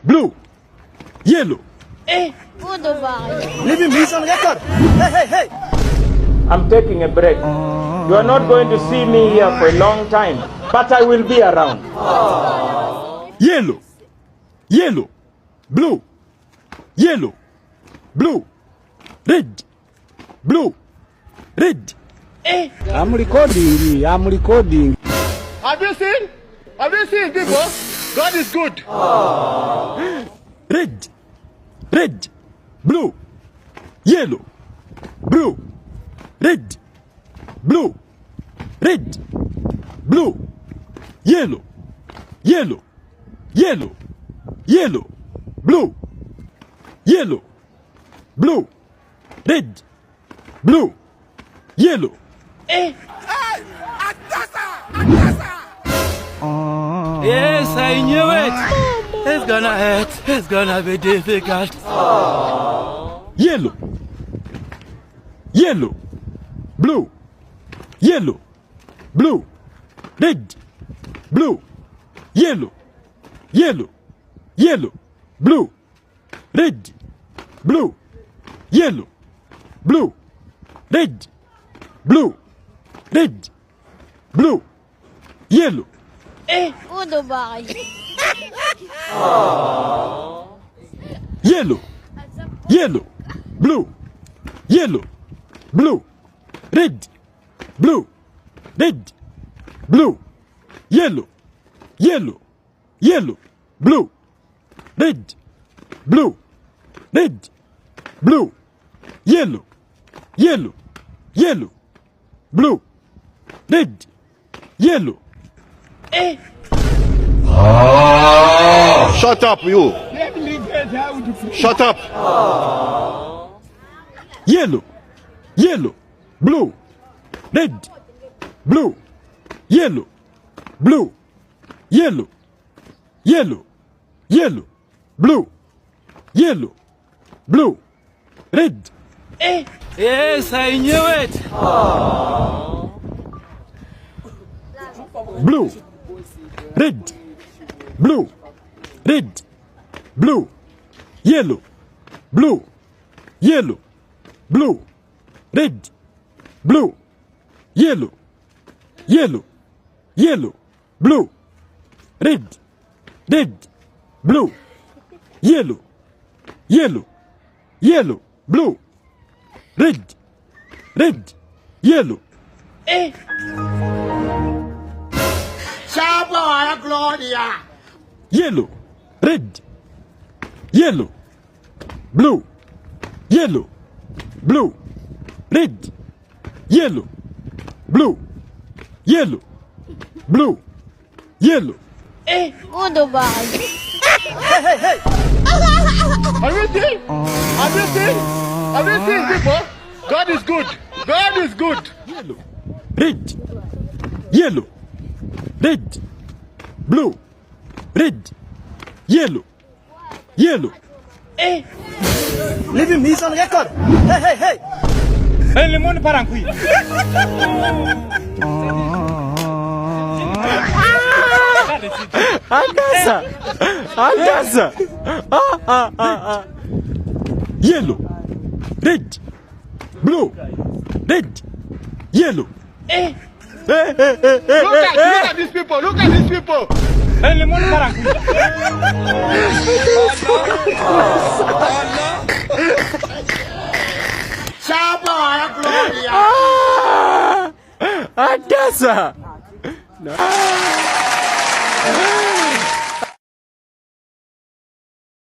blue, yellow. Udo ba? Leave him, he's on record. Hey. I'm taking a break. You are not going to see me here for a long time, but I will be around. Yellow, yellow, blue, yellow, blue, red, blue, red. I'm recording. Have you seen people? God is good. Red, blue, yellow, blue, red, blue, red, blue, yellow, blue, red, blue, yellow. Yes, I knew it. It's gonna hurt. It's gonna be difficult. Yellow, blue, blue, red, blue, yellow, blue, red, blue, yellow, blue, red, blue, yellow. Udo ba? Yellow, blue, red, blue, blue, yellow, blue, red, blue, blue, yellow, blue, red, yellow. Shut up, you. Shut up. Yellow, blue, red, blue, yellow, blue, blue, blue, red. Yes, I knew it. Blue, red, blue, yellow, blue, red, blue, yellow, blue, red, blue, yellow, blue, red, yellow. Chapa, Gloria. Yellow, red, blue, red, blue, Udo ba? Hey. Have you seen people? God is good. red, blue, red, yellow. Leave him, he's on record. Hey. Andasa. Yellow, red, blue, red, yellow. Look at these people. Chapa, Gloria. Andasa.